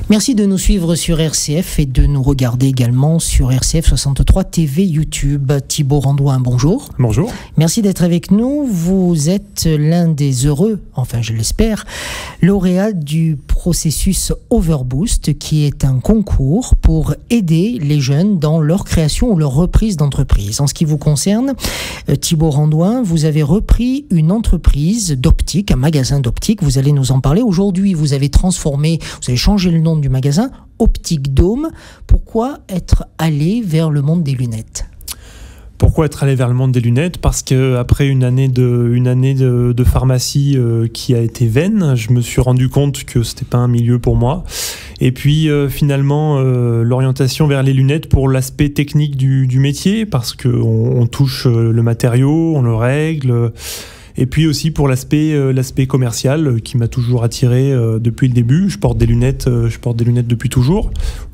Merci de nous suivre sur RCF et de nous regarder également sur RCF 63 TV YouTube. Thibaut Randouin, bonjour. Bonjour. Merci d'être avec nous. Vous êtes l'un des heureux, enfin je l'espère, lauréat du processus Overboost, qui est un concours pour aider les jeunes dans leur création ou leur reprise d'entreprise. En ce qui vous concerne, Thibaut Randouin, vous avez repris une entreprise d'optique, un magasin d'optique. Vous allez nous en parler. Aujourd'hui, vous avez transformé, vous avez changé le nom du magasin, Optique Dôme. Pourquoi être allé vers le monde des lunettes ? Pourquoi être allé vers le monde des lunettes ? Parce qu'après une année de pharmacie qui a été vaine, je me suis rendu compte que c'était pas un milieu pour moi. Et puis finalement, l'orientation vers les lunettes pour l'aspect technique du métier, parce qu'on touche le matériau, on le règle. Et puis aussi pour l'aspect commercial qui m'a toujours attiré depuis le début. Je porte des lunettes depuis toujours,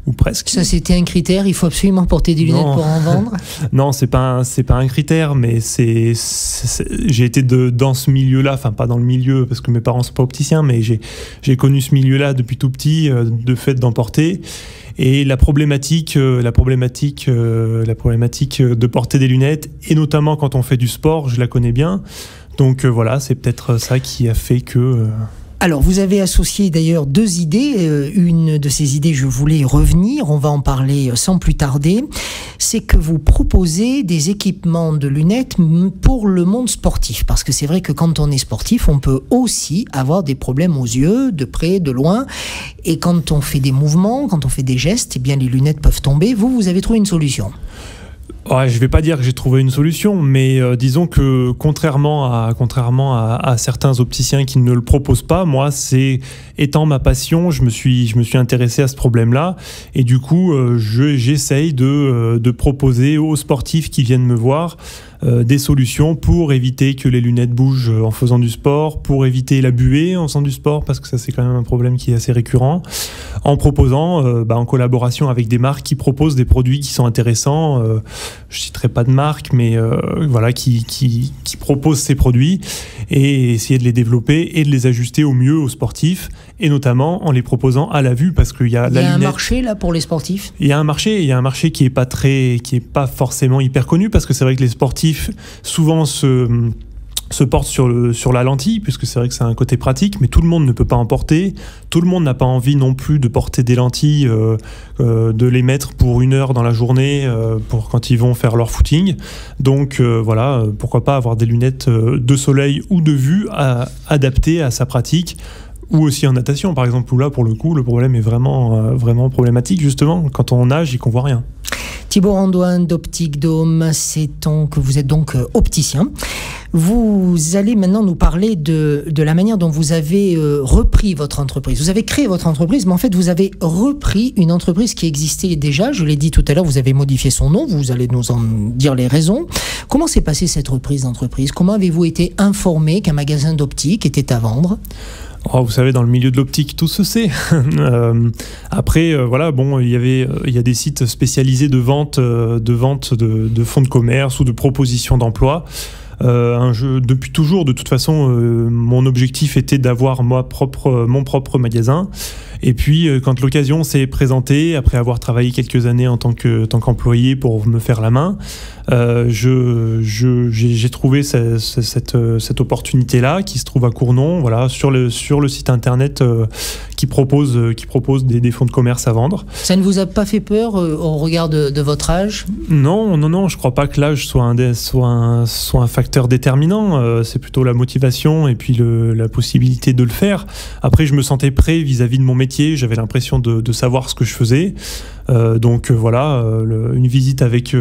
ou presque. Ça, c'était un critère, il faut absolument porter des lunettes pour en vendre ? Non, c'est pas un critère, mais j'ai été dans ce milieu-là, enfin pas dans le milieu parce que mes parents sont pas opticiens, mais j'ai connu ce milieu-là depuis tout petit, de fait d'en porter. Et la problématique de porter des lunettes, et notamment quand on fait du sport, je la connais bien. Donc voilà, c'est peut-être ça qui a fait que... Alors, vous avez associé d'ailleurs deux idées. Une de ces idées, je voulais y revenir, on va en parler sans plus tarder. C'est que vous proposez des équipements de lunettes pour le monde sportif. Parce que c'est vrai que quand on est sportif, on peut aussi avoir des problèmes aux yeux, de près, de loin. Et quand on fait des mouvements, quand on fait des gestes, eh bien les lunettes peuvent tomber. Vous avez trouvé une solution. Ouais, je vais pas dire que j'ai trouvé une solution, mais disons que contrairement à certains opticiens qui ne le proposent pas, moi, étant ma passion, je me suis intéressé à ce problème-là, et du coup, j'essaye de proposer aux sportifs qui viennent me voir des solutions pour éviter que les lunettes bougent en faisant du sport, pour éviter la buée en faisant du sport, parce que ça c'est quand même un problème qui est assez récurrent, en proposant, en collaboration avec des marques qui proposent des produits qui sont intéressants, je citerai pas de marque, mais voilà, qui proposent ces produits, et essayer de les développer et de les ajuster au mieux aux sportifs, et notamment en les proposant à la vue, parce qu'il y a un marché là pour les sportifs. Il y a un marché qui est pas forcément hyper connu, parce que c'est vrai que les sportifs souvent se portent sur la lentille, puisque c'est vrai que c'est un côté pratique, mais tout le monde ne peut pas en porter. Tout le monde n'a pas envie non plus de porter des lentilles, de les mettre pour 1 heure dans la journée pour quand ils vont faire leur footing. Donc voilà, pourquoi pas avoir des lunettes de soleil ou de vue adaptées à sa pratique, ou aussi en natation par exemple, où là pour le coup le problème est vraiment problématique, justement quand on nage et qu'on voit rien. Thibaut Randouin d'Optique Dôme, que vous êtes donc opticien. Vous allez maintenant nous parler de la manière dont vous avez repris votre entreprise. Vous avez créé votre entreprise, mais en fait vous avez repris une entreprise qui existait déjà. Je l'ai dit tout à l'heure, vous avez modifié son nom, vous allez nous en dire les raisons. Comment s'est passée cette reprise d'entreprise ? Comment avez-vous été informé qu'un magasin d'optique était à vendre ? Oh, vous savez, dans le milieu de l'optique, tout se sait. Après, voilà, bon, il y a des sites spécialisés de vente de fonds de commerce ou de propositions d'emploi. Depuis toujours, de toute façon, mon objectif était d'avoir mon propre magasin. Et puis, quand l'occasion s'est présentée, après avoir travaillé quelques années en tant qu'employé pour me faire la main, j'ai trouvé cette opportunité-là qui se trouve à Cournon, voilà, sur le site internet qui propose des fonds de commerce à vendre. Ça ne vous a pas fait peur au regard de votre âge ? Non, je crois pas que l'âge soit un facteur déterminant. C'est plutôt la motivation et puis la possibilité de le faire. Après, je me sentais prêt vis-à-vis de mon métier. J'avais l'impression de savoir ce que je faisais. Donc voilà, une visite avec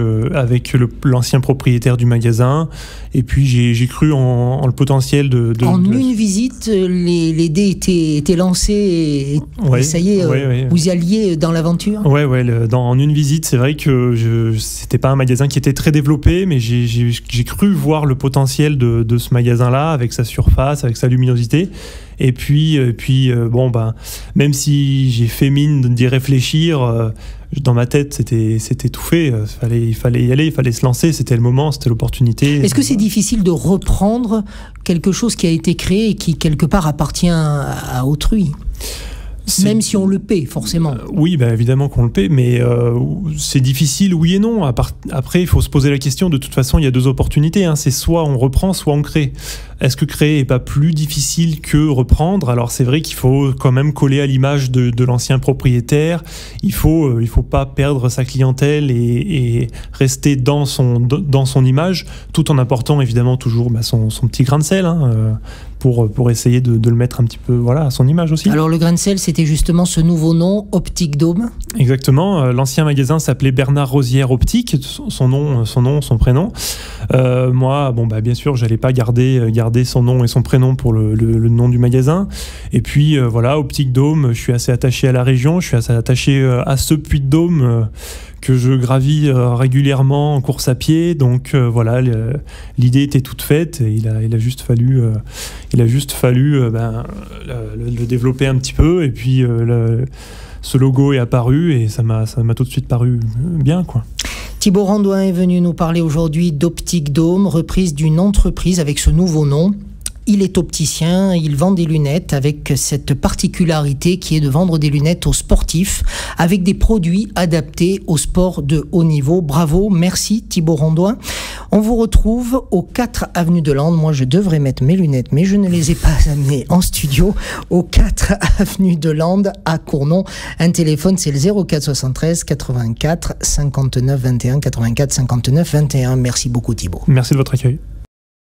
l'ancien propriétaire du magasin, et puis j'ai cru en le potentiel une visite, les dés étaient lancés et ça y est, vous y alliez dans l'aventure. En une visite, c'est vrai que c'était pas un magasin qui était très développé, mais j'ai cru voir le potentiel de ce magasin-là, avec sa surface, avec sa luminosité. Et puis même si j'ai fait mine d'y réfléchir, dans ma tête, c'était tout fait. Il fallait y aller, il fallait se lancer. C'était le moment, c'était l'opportunité. Est-ce que c'est difficile de reprendre quelque chose qui a été créé et qui, quelque part, appartient à autrui ? Même si on le paie, forcément. Oui, bah, évidemment qu'on le paie, mais c'est difficile, oui et non. Après, il faut se poser la question, de toute façon, il y a deux opportunités. Hein. C'est soit on reprend, soit on crée. Est-ce que créer n'est pas plus difficile que reprendre? Alors c'est vrai qu'il faut quand même coller à l'image de l'ancien propriétaire. Il faut pas perdre sa clientèle et rester dans son image, tout en apportant évidemment toujours son petit grain de sel, hein, pour essayer de le mettre un petit peu à son image aussi. Alors le grain de sel, c'était justement ce nouveau nom, Optique Dôme. Exactement. L'ancien magasin s'appelait Bernard Rosière Optique, son prénom. Moi, bien sûr, j'allais pas garder son nom et son prénom pour le nom du magasin. Et puis Optique Dôme, je suis assez attaché à la région, je suis assez attaché à ce Puy-de-Dôme que je gravis régulièrement en course à pied. Donc l'idée était toute faite. Et il a juste fallu le développer un petit peu. Et puis ce logo est apparu et ça m'a tout de suite paru bien, quoi. Thibaut Randouin est venu nous parler aujourd'hui d'Optique Dôme, reprise d'une entreprise avec ce nouveau nom. Il est opticien, il vend des lunettes avec cette particularité qui est de vendre des lunettes aux sportifs avec des produits adaptés au sport de haut niveau. Bravo, merci Thibaut Randouin. On vous retrouve au 4 avenue de Lande. Moi, je devrais mettre mes lunettes, mais je ne les ai pas amenées en studio. Au 4 avenue de Lande à Cournon. Un téléphone, c'est le 04 73 84 59 21 84 59 21. Merci beaucoup Thibaut. Merci de votre accueil.